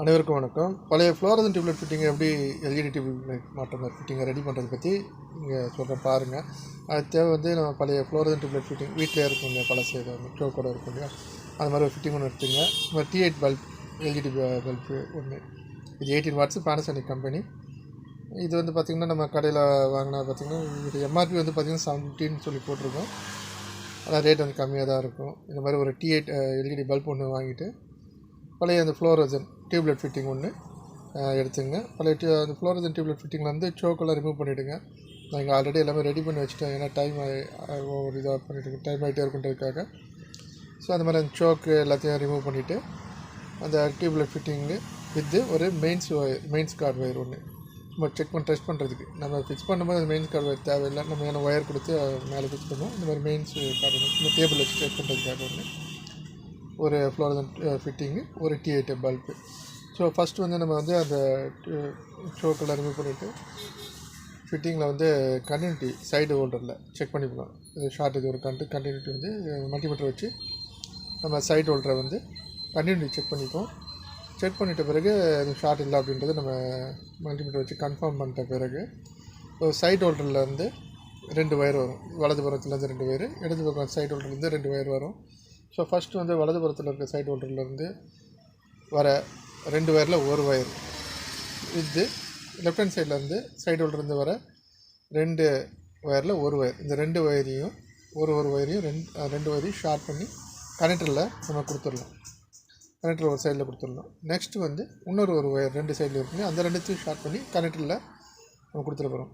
அனைவருக்கும் வணக்கம். பழைய ஃப்ளோரசன்ட் டியூப்லைட் ஃபிட்டிங்கை எப்படி எல்இடி டியூப்லைட் மாற்றம் ஃபிட்டிங்கை ரெடி பண்ணுறது பற்றி இங்கே சொல்கிறேன் பாருங்கள். அது தேவை நம்ம பழைய ஃப்ளோரசன்ட் டியூப்லைட் ஃபிட்டிங் வீட்டிலே இருக்கும் இல்லையா, பழசு சோக்கோட இருக்கும் இல்லையா, அது மாதிரி ஒரு ஃபிட்டிங் ஒன்று எடுத்துங்க. இந்த T8 பல்ப் எல்இடி பல்பு ஒன்று, இது 18 வாட்ஸ் பேனசோனிக் கம்பெனி. இது பார்த்திங்கன்னா நம்ம கடையில் வாங்கினா பார்த்திங்கன்னா இது M.A.W பார்த்திங்கன்னா 715 சொல்லி போட்டிருக்கோம். அதான் ரேட் கம்மியாக தான் இருக்கும். இந்த மாதிரி ஒரு T8 எல்இடி பல்ப் ஒன்று வாங்கிட்டு பழைய அந்த ஃப்ளோரசன்ட் டியூப்லைட் ஃபிட்டிங் ஒன்று எடுத்துங்க. பழைய அந்த ஃப்ளோரசன்ட் டியூப்லைட் ஃபிட்டிங்கில் சோக்கெல்லாம் ரிமூவ் பண்ணிவிடுங்க. நான் இங்கே ஆல்ரெடி எல்லாமே ரெடி பண்ணி வச்சுட்டேன், ஏன்னா டைம் ஒரு இதாக பண்ணிவிட்டு டைம் ஆகிட்டே இருக்குன்றதுக்காக. ஸோ அந்த மாதிரி அந்த சோக்கு எல்லாத்தையும் ரிமூவ் பண்ணிவிட்டு அந்த டியூப்லைட் ஃபிட்டிங்கு வித்து ஒரு மெயின்ஸ் கார்டு ஒயர் ஒன்று நம்ம செக் பண்ணி டெஸ்ட் பண்ணுறதுக்கு. நம்ம ஃபிக்ஸ் பண்ணும்போது அந்த மெயின்ஸ் கார்டு ஒயர் தேவையில்லை, நம்ம ஏன்னா ஒயர் கொடுத்து மேலே ஃபிக்ஸ் பண்ணுவோம். இந்த மாதிரி மெயின்ஸ் கார்டு ஒன்று இந்த டேபிள் வச்சு செக் பண்ணுறதுக்காக ஒன்று, ஒரு ஃப்ளோரசன்ட் ஃபிட்டிங்கு, ஒரு T8 பல்பு. ஸோ ஃபஸ்ட்டு நம்ம அந்த சோக்கெல்லாம் ரிமூவ் பண்ணிவிட்டு ஃபிட்டிங்கில் கண்டினியூட்டி சைடு ஹோல்டரில் செக் பண்ணிக்கலாம். இது ஷார்ட், இது ஒரு கண்டினியூட்டி மல்டிமீட்டர் வச்சு நம்ம சைடு ஹோல்டரை கண்டினியூட்டி செக் பண்ணிப்போம். செக் பண்ணிட்ட பிறகு அது ஷார்ட் இல்லை அப்படின்றது நம்ம மல்டிமீட்டர் வச்சு கன்ஃபார்ம் பண்ணிட்ட பிறகு சைடு ஹோல்டரில் 2 ஒயர் வரும். வலது புறத்துலேருந்து 2 ஒயர், இடது பக்கம் சைடு ஹோல்டர்லேருந்து 2 ஒயர் வரும். ஸோ ஃபஸ்ட்டு வலது புறத்தில் இருக்க சைடு ஹோல்டர்லேருந்து வர 2 ஒயரில் ஒரு ஒயர், இது லெஃப்ட் ஹேண்ட் சைட்லேருந்து சைடு ஹோல்டர்லேருந்து வர 2 ஒயரில் ஒரு ஒயர். இந்த 2 ஒயரையும் ஒரு ஒயரையும் 2 ஒயரையும் ஷார்ட் பண்ணி கனெக்டரில் நம்ம கொடுத்துடலாம். கனெக்டர் ஒரு சைடில் கொடுத்துடலாம். நெக்ஸ்ட்டு இன்னொரு ஒயர் 2 சைடில் இருக்குங்க, அந்த 2த்தையும் ஷார்ட் பண்ணி கனெக்டரில் நம்ம கொடுத்துட போகிறோம்.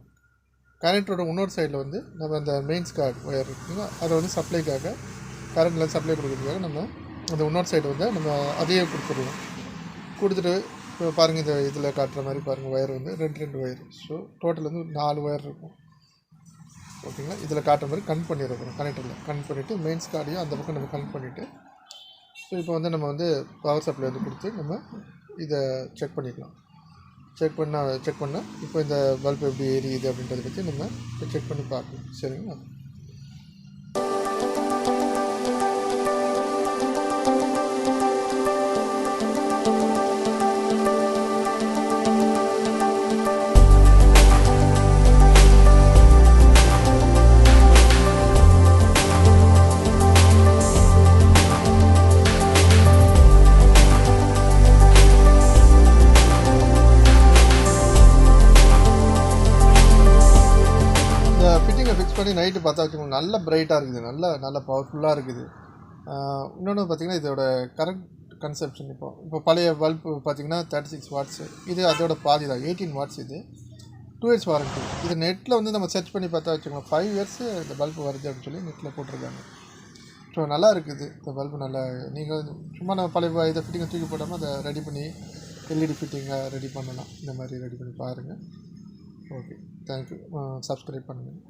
கனெக்டரோட இன்னொரு சைடில் நம்ம அந்த மெயின்ஸ் கார்டு ஒயர் இருக்குங்க, அதை சப்ளைக்காக கரண்ட்டில் சப்ளை கொடுக்குறதுக்காக நம்ம அந்த இன்னொரு சைடு நம்ம அதையே கொடுத்துருவோம். கொடுத்துட்டு இப்போ பாருங்கள், இதில் காட்டுற மாதிரி பாருங்கள், wire 2 wire. So total 4 wire இருக்கும். ஓகேங்களா, இதில் காட்டுற மாதிரி கனெக்ட் பண்ணிடுறோம். கனெக்டரில் கனெக்ட் பண்ணிவிட்டு மெயின்ஸ் கார்டையும் அந்த பக்கம் நம்ம கனெக்ட் பண்ணிவிட்டு, ஸோ இப்போ நம்ம பவர் சப்ளை கொடுத்து நம்ம இதை செக் பண்ணிக்கலாம். செக் பண்ணால் இப்போ இந்த பல்ப் எப்படி எரியுது அப்படின்றத பற்றி நம்ம செக் பண்ணி பார்க்கலாம். சரிங்களா. ஃபிக்ஸ் பண்ணி நைட்டு பார்த்தா வச்சுக்கோங்க, நல்ல பிரைட்டாக இருக்குது, நல்ல பவர்ஃபுல்லாக இருக்குது. இன்னொன்று பார்த்திங்கன்னா இதோட கரண்ட் கன்சப்ஷன் இப்போ பழைய பல்பு பார்த்திங்கன்னா 36 வாட்ஸு, இது அதோட பாதி தான் 18 வாட்ஸ். இது 2 இயர்ஸ் வாரண்ட்டி. இது நெட்டில் நம்ம சர்ச் பண்ணி பார்த்தா வச்சுக்கோங்க 5 இயர்ஸு இந்த பல்பு வருது அப்படின்னு சொல்லி நெட்டில் போட்டிருக்காங்க. ஸோ நல்லா இருக்குது இந்த பல்பு. நல்லா நீங்கள் சும்மா நம்ம பழைய இதை ஃபிட்டிங்கை தூக்கி போடாமல் அதை ரெடி பண்ணி எல்இடி ஃபிட்டிங்காக ரெடி பண்ணலாம். இந்த மாதிரி ரெடி பண்ணி பாருங்கள். Okay, thank you. சப்ஸ்கிரைப் பண்ணுங்கள்.